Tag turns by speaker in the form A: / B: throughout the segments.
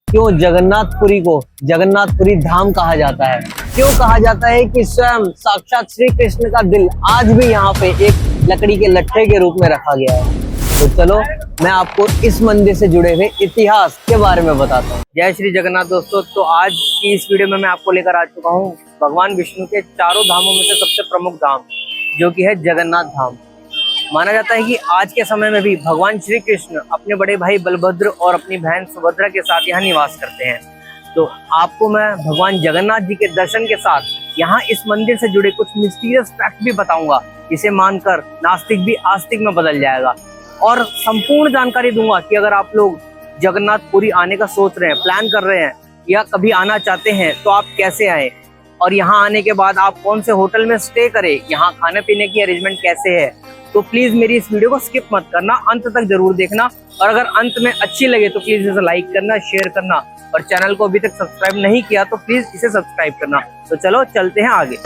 A: क्यों जगन्नाथपुरी को जगन्नाथपुरी धाम कहा जाता है? क्यों कहा जाता है कि स्वयं साक्षात श्री कृष्ण का दिल आज भी यहाँ पे एक लकड़ी के लट्ठे के रूप में रखा गया है? तो चलो मैं आपको इस मंदिर से जुड़े हुए इतिहास के बारे में बताता हूँ। जय श्री जगन्नाथ दोस्तों। तो आज की इस वीडियो में मैं आपको लेकर आ चुका हूँ भगवान विष्णु के चारों धामों में से सबसे प्रमुख धाम, जो कि है जगन्नाथ धाम। माना जाता है कि आज के समय में भी भगवान श्री कृष्ण अपने बड़े भाई बलभद्र और अपनी बहन सुभद्रा के साथ यहाँ निवास करते हैं। तो आपको मैं भगवान जगन्नाथ जी के दर्शन के साथ यहाँ इस मंदिर से जुड़े कुछ मिस्टीरियस फैक्ट भी बताऊंगा, जिसे मानकर नास्तिक भी आस्तिक में बदल जाएगा। और संपूर्ण जानकारी दूंगा कि अगर आप लोग जगन्नाथपुरी आने का सोच रहे हैं, प्लान कर रहे हैं या कभी आना चाहते हैं तो आप कैसे आए, और यहाँ आने के बाद आप कौन से होटल में स्टे करें, यहाँ खाने पीने की अरेंजमेंट कैसे है। तो प्लीज मेरी इस वीडियो को स्किप मत करना, अंत तक जरूर देखना। और अगर अंत में अच्छी लगे तो प्लीज इसे लाइक करना, शेयर करना, और चैनल को अभी तक सब्सक्राइब नहीं किया तो प्लीज इसे सब्सक्राइब करना। तो चलो चलते हैं आगे।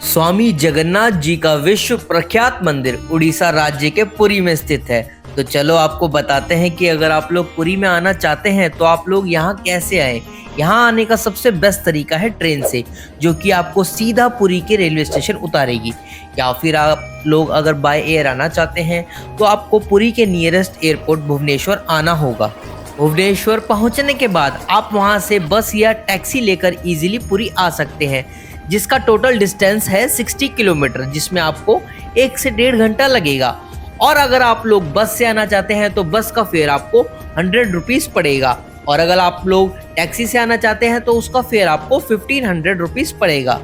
A: स्वामी जगन्नाथ जी का विश्व प्रख्यात मंदिर उड़ीसा राज्य के पुरी में स्थित है। तो चलो आपको बताते हैं कि अगर आप लोग पुरी में आना चाहते हैं तो आप लोग यहाँ कैसे आए। यहाँ आने का सबसे बेस्ट तरीका है ट्रेन से, जो कि आपको सीधा पुरी के रेलवे स्टेशन उतारेगी। या फिर आप लोग अगर बाय एयर आना चाहते हैं तो आपको पुरी के नियरेस्ट एयरपोर्ट भुवनेश्वर आना होगा। भुवनेश्वर पहुँचने के बाद आप वहाँ से बस या टैक्सी लेकर इजीली पुरी आ सकते हैं, जिसका टोटल डिस्टेंस है 60 किलोमीटर, जिसमें आपको 1 से 1.5 घंटा लगेगा। और अगर आप लोग बस से आना चाहते हैं तो बस का फेयर आपको 100 रुपीज़ पड़ेगा, और अगर आप लोग टैक्सी से आना चाहते हैं तो उसका फेयर आपको 1500 रुपीज़ पड़ेगा।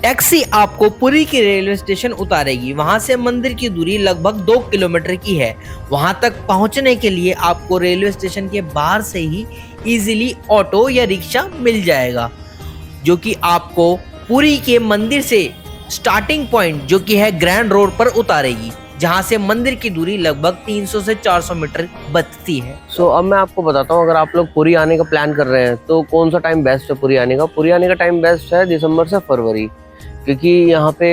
A: टैक्सी आपको पुरी के रेलवे स्टेशन उतारेगी। वहां से मंदिर की दूरी लगभग 2 किलोमीटर की है। वहां तक पहुंचने के लिए आपको रेलवे स्टेशन के बाहर से ही इजीली ऑटो या रिक्शा मिल जाएगा, जो कि आपको पुरी के मंदिर से स्टार्टिंग पॉइंट, जो कि है ग्रैंड रोड पर उतारेगी, जहां से मंदिर की दूरी लगभग 300 से 400 मीटर बचती है। अब मैं आपको बताता हूँ, अगर आप लोग पुरी आने का प्लान कर रहे हैं तो कौन सा टाइम बेस्ट है पुरी आने का। पुरी आने का टाइम बेस्ट है दिसंबर से फरवरी, क्योंकि यहाँ पे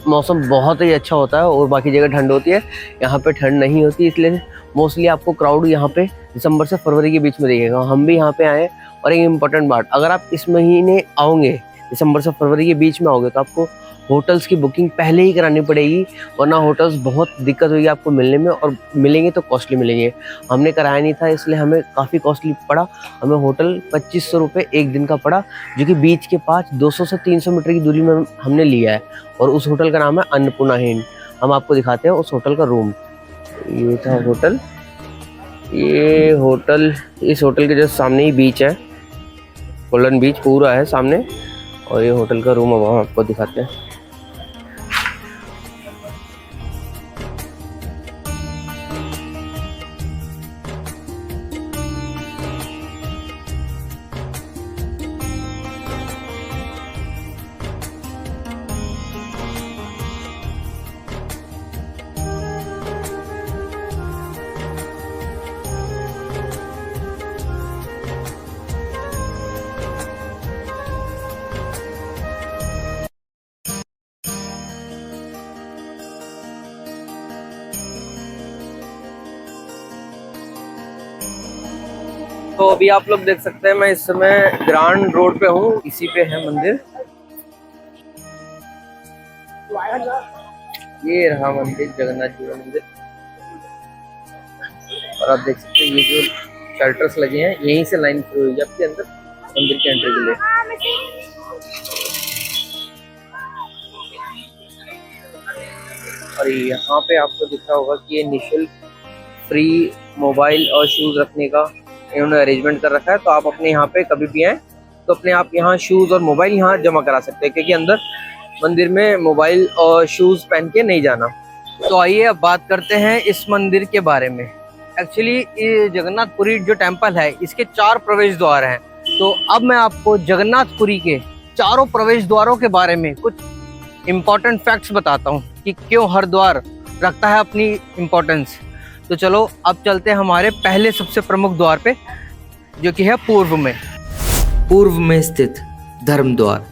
A: मौसम बहुत ही अच्छा होता है और बाकी जगह ठंड होती है, यहाँ पे ठंड नहीं होती, इसलिए मोस्टली आपको क्राउड यहाँ पे दिसंबर से फरवरी के बीच में दिखेगा। हम भी यहाँ पे आए। और एक इम्पोर्टेंट बात, अगर आप इस महीने आओगे, दिसंबर से फरवरी के बीच में आओगे, तो आपको होटल्स की बुकिंग पहले ही करानी पड़ेगी, वरना होटल्स बहुत दिक्कत होगी आपको मिलने में, और मिलेंगे तो कॉस्टली मिलेंगे। हमने कराया नहीं था, इसलिए हमें काफ़ी कॉस्टली पड़ा। हमें होटल 2500 रुपये एक दिन का पड़ा, जो कि बीच के पास 200 से 300 मीटर की दूरी में हमने लिया है। और उस होटल का नाम है अन्नपूर्णा हिन। हम आपको दिखाते हैं उस होटल का रूम। ये था होटल। ये होटल, इस होटल के जस्ट सामने ही बीच है, गोल्डन बीच पूरा है सामने। और ये होटल का रूम अब हम आपको दिखाते हैं। तो अभी आप लोग देख सकते हैं, मैं इस समय ग्रांड रोड पे हूँ, इसी पे है मंदिर। ये रहा मंदिर, जगन्नाथ जी का मंदिर। और आप देख सकते हैं ये जो शेल्टर्स लगे हैं, यहीं से लाइन शुरू हुई है आपके अंदर मंदिर के एंट्री के लिए। और यहाँ पे आपको दिख रहा होगा कि ये निःशुल्क फ्री मोबाइल और शूज रखने का इन्होंने अरेंजमेंट कर रखा है। तो आप अपने यहाँ पे कभी भी आए तो अपने आप यहाँ शूज और मोबाइल यहाँ जमा करा सकते हैं, क्योंकि अंदर मंदिर में मोबाइल और शूज पहन के नहीं जाना। तो आइए अब बात करते हैं इस मंदिर के बारे में। एक्चुअली ये जगन्नाथपुरी जो टेम्पल है, इसके 4 प्रवेश द्वार हैं। तो अब मैं आपको जगन्नाथपुरी के चारों प्रवेश द्वारों के बारे में कुछ इम्पोर्टेंट फैक्ट्स बताता हूँ कि क्यों हर द्वार रखता है अपनी इम्पोर्टेंस। तो चलो अब चलते हैं हमारे पहले सबसे प्रमुख द्वार पे, जो कि है पूर्व में स्थित धर्म द्वार।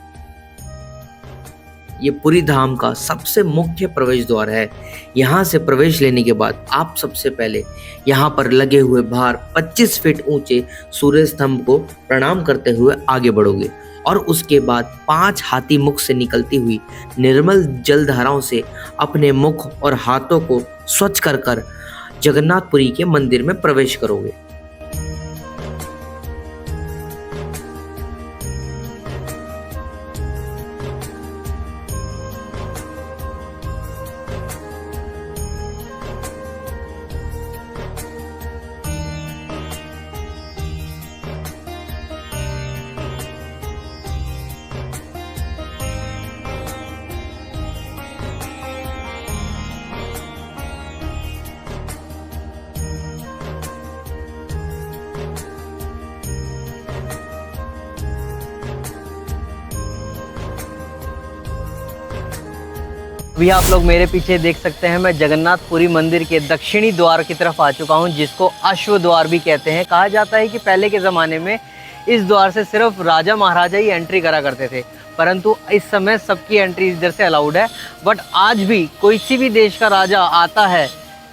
A: ये पुरी धाम का सबसे मुख्य प्रवेश द्वार है। यहाँ से प्रवेश लेने के बाद आप सबसे पहले यहाँ पर लगे हुए बाहर 25 फीट ऊंचे सूर्य स्तंभ को प्रणाम करते हुए आगे बढ़ोगे और उसके बाद 5 हाथी मुख से निकलती हुई निर्मल जलधाराओं से अपने मुख और हाथों को स्वच्छ कर जगन्नाथपुरी के मंदिर में प्रवेश करोगे।
B: अभी आप लोग मेरे पीछे देख सकते हैं, मैं जगन्नाथपुरी मंदिर के दक्षिणी द्वार की तरफ आ चुका हूं, जिसको अश्व द्वार भी कहते हैं। कहा जाता है कि पहले के ज़माने में इस द्वार से सिर्फ राजा महाराजा ही एंट्री करा करते थे, परंतु इस समय सबकी एंट्री इधर से अलाउड है। बट आज भी कोई सी भी देश का राजा आता है,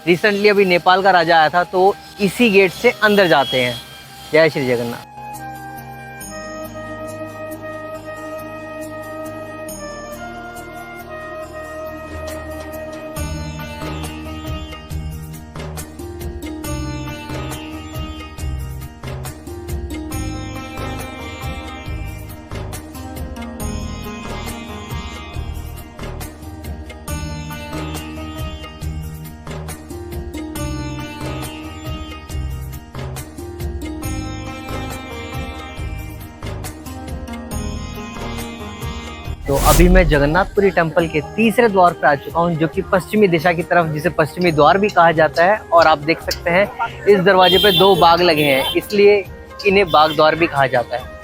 B: रिसेंटली अभी नेपाल का राजा आया था, तो इसी गेट से अंदर जाते हैं। जय श्री जगन्नाथ। तो अभी मैं जगन्नाथपुरी टेम्पल के तीसरे द्वार पर आ चुका हूँ, जो कि पश्चिमी दिशा की तरफ, जिसे पश्चिमी द्वार भी कहा जाता है। और आप देख सकते हैं इस दरवाजे पे 2 बाग लगे हैं, इसलिए इन्हें बाग द्वार भी कहा जाता है।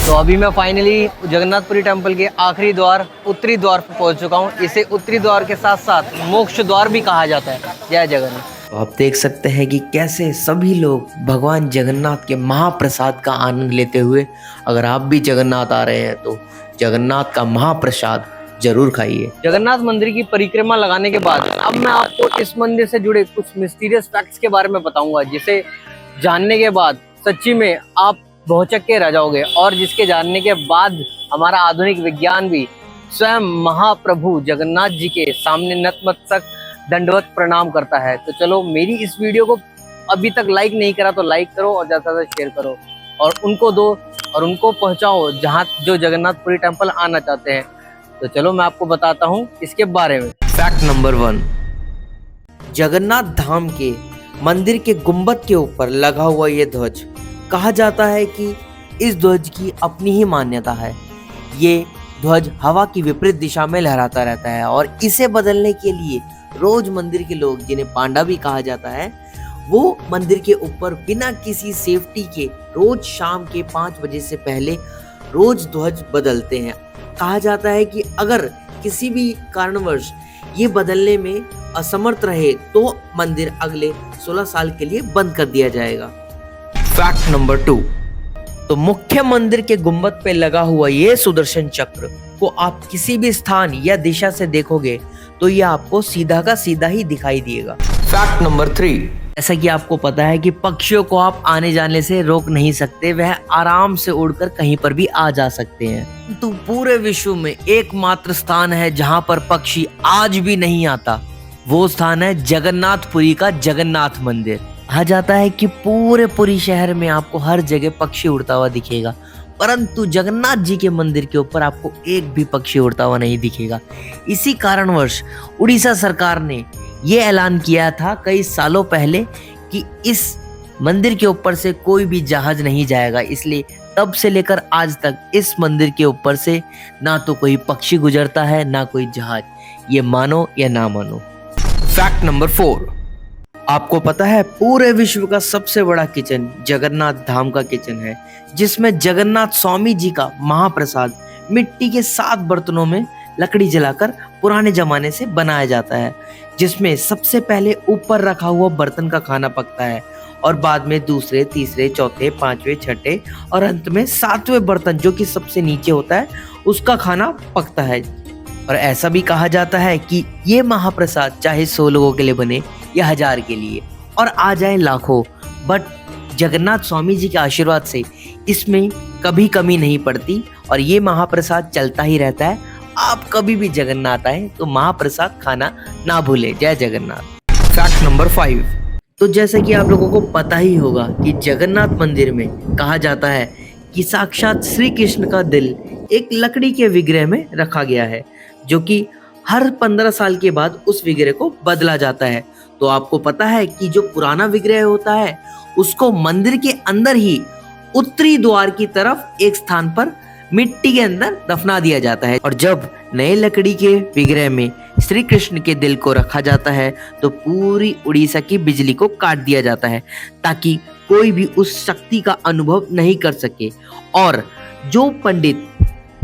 B: तो अभी मैं फाइनली जगन्नाथपुरी टेम्पल के आखिरी द्वार, उत्तरी द्वार पर पहुंच चुका हूँ। इसे उत्तरी द्वार के साथ साथ मोक्ष द्वार भी कहा जाता है। जय जगन्नाथ।
A: तो आप देख सकते हैं कि कैसे सभी लोग भगवान जगन्नाथ के महाप्रसाद का आनंद लेते हुए, अगर आप भी जगन्नाथ आ रहे हैं तो जगन्नाथ का महाप्रसाद जरूर खाइए।
B: जगन्नाथ मंदिर की परिक्रमा लगाने के बाद अब मैं आपको इस मंदिर से जुड़े कुछ मिस्टीरियस फैक्ट्स के बारे में बताऊंगा, जिसे जानने के बाद सच्ची में आप भौचक के रह जाओगे, और जिसके जानने के बाद हमारा आधुनिक विज्ञान भी स्वयं महाप्रभु जगन्नाथ जी के सामने नतमस्तक दंडवत प्रणाम करता है। तो चलो, मेरी इस वीडियो को अभी तक लाइक नहीं करा तो लाइक करो और ज़्यादा से शेयर करो, और उनको दो और उनको पहुंचाओ जहां जो जगन्नाथपुरी टेम्पल आना चाहते हैं। तो चलो मैं आपको बताता हूं इसके बारे में।
A: फैक्ट नंबर 1, जगन्नाथ धाम के मंदिर के गुंबद के ऊपर लगा हुआ ये ध्वज, कहा जाता है कि इस ध्वज की अपनी ही मान्यता है। ये ध्वज हवा की विपरीत दिशा में लहराता रहता है और इसे बदलने के लिए रोज मंदिर के लोग, जिन्हें पांडा भी कहा जाता है, वो मंदिर के ऊपर बिना किसी सेफ्टी के रोज शाम के 5 बजे से पहले रोज ध्वज बदलते हैं। कहा जाता है कि अगर किसी भी कारणवश ये बदलने में असमर्थ रहे तो मंदिर अगले 16 साल के लिए बंद कर दिया जाएगा। फैक्ट नंबर 2, तो मुख्य मंदिर के गुंबद पे लगा हुआ ये सुदर्शन चक्र को आप किसी भी स्थान या दिशा से देखोगे तो ये आपको सीधा का सीधा ही दिखाई देगा। फैक्ट नंबर 3, जैसा कि आपको पता है कि पक्षियों को आप आने जाने से रोक नहीं सकते, वह आराम से उड़कर कहीं पर भी आ जा सकते हैं। तो पूरे विश्व में एकमात्र स्थान है जहां पर पक्षी आज भी नहीं आता, वो स्थान है जगन्नाथपुरी का जगन्नाथ मंदिर। कहा जाता है कि पूरे पुरी शहर में आपको हर जगह पक्षी उड़ता हुआ दिखेगा, परंतु जगन्नाथ जी के मंदिर के ऊपर आपको एक भी पक्षी उड़ता हुआ नहीं दिखेगा। इसी कारणवश उड़ीसा सरकार ने ये ऐलान किया था कई सालों पहले कि इस मंदिर के ऊपर से कोई भी जहाज नहीं जाएगा, इसलिए तब से लेकर आज तक इस मंदिर के ऊपर से ना तो कोई पक्षी गुजरता है ना कोई जहाज, ये मानो या ना मानो। फैक्ट नंबर 4, आपको पता है पूरे विश्व का सबसे बड़ा किचन जगन्नाथ धाम का किचन है, जिसमें जगन्नाथ स्वामी जी का महाप्रसाद मिट्टी के 7 बर्तनों में लकड़ी जलाकर पुराने जमाने से बनाया जाता है, जिसमें सबसे पहले ऊपर रखा हुआ बर्तन का खाना पकता है और बाद में दूसरे, तीसरे, चौथे, पांचवें, छठे और अंत में सातवें बर्तन जो कि सबसे नीचे होता है उसका खाना पकता है। और ऐसा भी कहा जाता है कि ये महाप्रसाद चाहे 100 लोगों के लिए बने या 1000 के लिए और आ जाए लाखों, बट जगन्नाथ स्वामी जी के आशीर्वाद से इसमें कभी कमी नहीं पड़ती और ये महाप्रसाद चलता ही रहता है। आप कभी भी जगन्नाथ आए तो महाप्रसाद खाना ना भूले। जय जगन्नाथ। Fact number 5। तो जैसे कि आप लोगों को पता ही होगा कि जगन्नाथ मंदिर में कहा जाता है कि साक्षात श्री कृष्ण का दिल एक लकड़ी के विग्रह में रखा गया है, जो कि हर 15 साल के बाद उस विग्रह को बदला जाता है। तो आपको पता है कि जो पुराना विग्रह होता है उसको मंदिर के अंदर ही उत्तरी द्वार की तरफ एक स्थान पर मिट्टी के अंदर दफना दिया जाता है और जब नए लकड़ी के विग्रह में श्री कृष्ण के दिल को रखा जाता है तो पूरी उड़ीसा की बिजली को काट दिया जाता है ताकि कोई भी उस शक्ति का अनुभव नहीं कर सके। और जो पंडित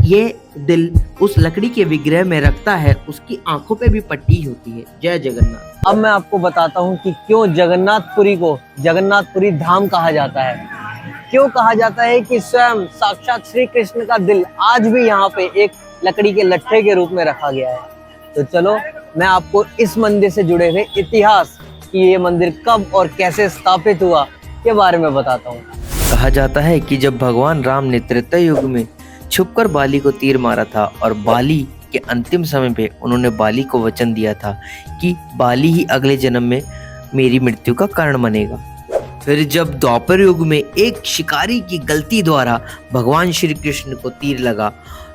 A: ये दिल उस लकड़ी के विग्रह में रखता है उसकी आंखों पे भी पट्टी होती है। जय जगन्नाथ।
B: अब मैं आपको बताता हूँ कि क्यों जगन्नाथपुरी को जगन्नाथपुरी धाम कहा जाता है। क्यों कहा जाता है कि स्वयं साक्षात श्री कृष्ण का दिल आज भी यहाँ पे एक लकड़ी के लट्ठे के रूप में रखा गया है। तो चलो मैं आपको इस मंदिर से जुड़े हुए इतिहास कि ये मंदिर कब और कैसे स्थापित हुआ के बारे में बताता हूँ।
A: कहा जाता है कि जब भगवान राम ने त्रेता युग में छुपकर बाली को तीर मारा था और बाली के अंतिम समय पे उन्होंने बाली को वचन दिया था कि बाली ही अगले जन्म में मेरी मृत्यु का कारण बनेगा। फिर जब द्वापर युग में एक शिकारी की गलती द्वारा भगवान श्री कृष्ण को तीर लगा,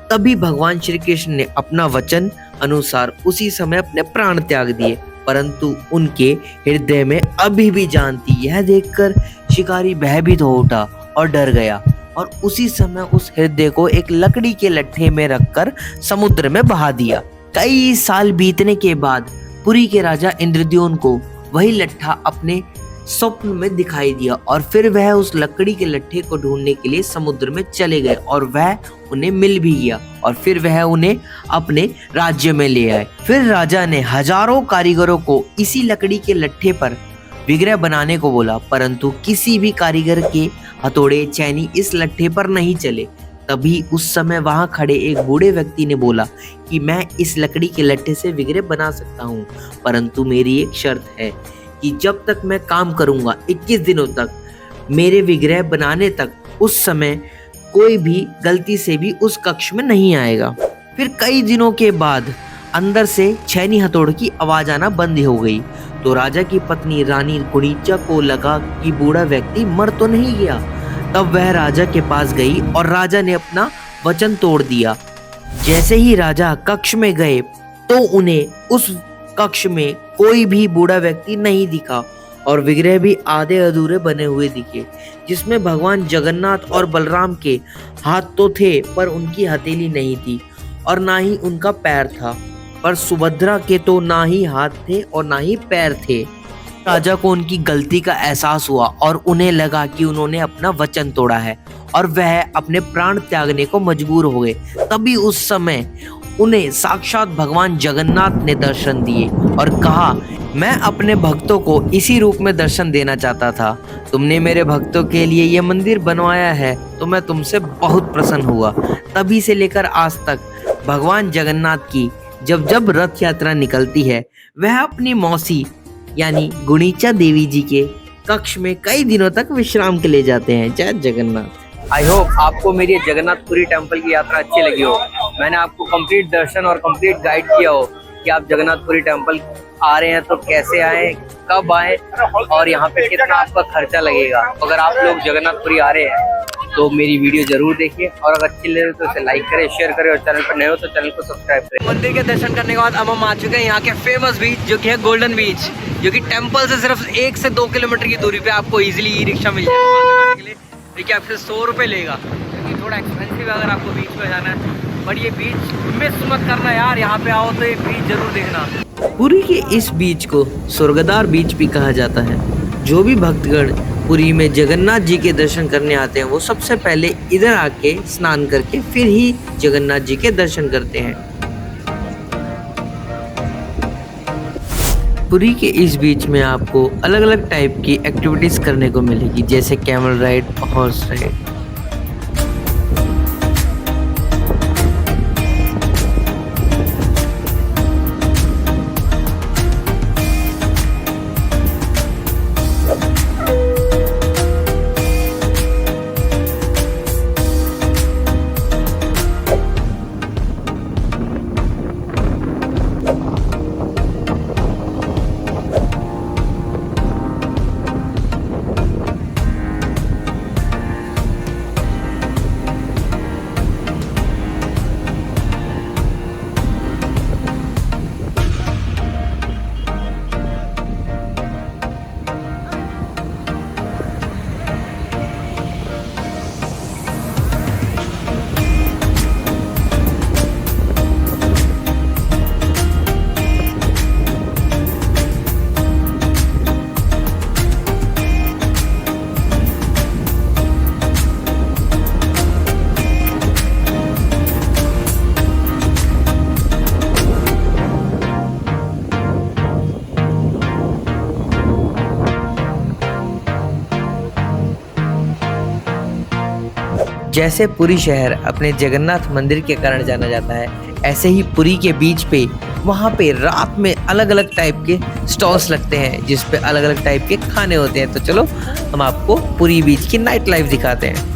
A: तभी भगवान श्री कृष्ण ने अपना वचन अनुसार उसी समय अपने प्राण त्याग दिए, परंतु उनके हृदय में अभी भी जान थी। यह देखकर शिकारी भयभीत हो उठा और डर गया और उसी समय उस हृदय को एक लकड़ी के लट्ठे में रखकर समुद्र में बहा दिया। कई साल बीतने के बाद पुरी के राजा इंद्रद्युम्न को वही लट्ठा अपने स्वप्न में दिखाई दिया और फिर वह उस लकड़ी के लट्ठे को ढूंढने के लिए समुद्र में चले गए और वह उन्हें मिल भी गया और फिर वह उन्हें अपने राज्य में ले आए। फिर राजा ने हजारों कारीगरों को इसी लकड़ी के लट्ठे पर विग्रह बनाने को बोला, परंतु किसी भी कारीगर के हथौड़े चैनी इस लट्ठे पर नहीं चले। तभी उस समय वहां खड़े एक बूढ़े व्यक्ति ने बोला कि मैं इस लकड़ी के लट्ठे से विग्रह बना सकता हूँ, परंतु मेरी एक शर्त है कि जब तक मैं काम करूंगा 21 दिनों तक, मेरे विग्रह बनाने तक, उस समय कोई भी गलती से भी उस कक्ष में नहीं आएगा। फिर कई दिनों के बाद अंदर से छैनी हथौड़े की आवाज आना बंद हो गई। तो राजा की पत्नी रानी गुणीचा को लगा कि बूढ़ा व्यक्ति मर तो नहीं गया। तब वह राजा के पास गई और राजा ने अपना वचन तोड़ दिया। जैसे ही राजा कक्ष में गए तो उन्हें उस कक्ष में कोई भी बूढ़ा व्यक्ति नहीं दिखा और विग्रह भी आधे अधूरे बने हुए दिखे, जिसमें भगवान जगन्नाथ और बलराम के हाथ तो थे पर उनकी हथेली नहीं थी और ना ही उनका पैर था, पर सुभद्रा के तो ना ही हाथ थे और ना ही पैर थे। राजा को उनकी गलती का एहसास हुआ और उन्हें लगा कि उन्होंने अपना वचन तोड़ा है और वह अपने प्राण त्यागने को मजबूर हो गए। तभी उस समय उन्हें साक्षात भगवान जगन्नाथ ने दर्शन दिए और कहा, मैं अपने भक्तों को इसी रूप में दर्शन देना चाहता था। तुमने मेरे भक्तों के लिए यह मंदिर बनवाया है तो मैं तुमसे बहुत प्रसन्न हुआ। तभी से लेकर आज तक भगवान जगन्नाथ की जब जब रथ यात्रा निकलती है, वह अपनी मौसी यानी गुणीचा देवी जी के कक्ष में कई दिनों तक विश्राम के लिए जाते हैं। जय जगन्नाथ।
B: आई होप आपको मेरी जगन्नाथपुरी टेम्पल की यात्रा अच्छी लगी हो। मैंने आपको कंप्लीट दर्शन और कंप्लीट गाइड किया हो कि आप जगन्नाथपुरी टेम्पल आ रहे हैं तो कैसे आए, कब आए और यहाँ पे कितना आपका खर्चा लगेगा। अगर आप लोग जगन्नाथपुरी आ रहे हैं तो मेरी वीडियो जरूर देखिए और अगर अच्छी लगे तो इसे लाइक करें, शेयर करें और चैनल पर नए हो तो चैनल को सब्सक्राइब करें। मंदिर के दर्शन करने के बाद अब हम आ चुके हैं यहाँ के फेमस बीच जो कि है गोल्डन बीच, जो कि टेम्पल से सिर्फ 1 से 2 किलोमीटर की दूरी पे आपको इजीली ई रिक्शा मिल जाएगा वहाँ तक आने के लिए। देखिए आपसे 100 रुपये लेगा, क्योंकि थोड़ा एक्सपेंसिव है अगर आपको बीच में जाना है, बट ये बीच मिस मत करना यार। यहाँ पे आओ तो ये बीच जरूर देखना।
A: पुरी के इस बीच को स्वर्गद्वार बीच भी कहा जाता है। जो भी भक्तगण पुरी में जगन्नाथ जी के दर्शन करने आते हैं वो सबसे पहले इधर आके स्नान करके फिर ही जगन्नाथ जी के दर्शन करते हैं। पुरी के इस बीच में आपको अलग अलग टाइप की एक्टिविटीज़ करने को मिलेगी, जैसे कैमल राइड, हॉर्स राइड। जैसे पुरी शहर अपने जगन्नाथ मंदिर के कारण जाना जाता है, ऐसे ही पुरी के बीच पे वहाँ पे रात में अलग अलग टाइप के स्टॉल्स लगते हैं, जिस पे अलग अलग टाइप के खाने होते हैं। तो चलो हम आपको पुरी बीच की नाइट लाइफ दिखाते हैं।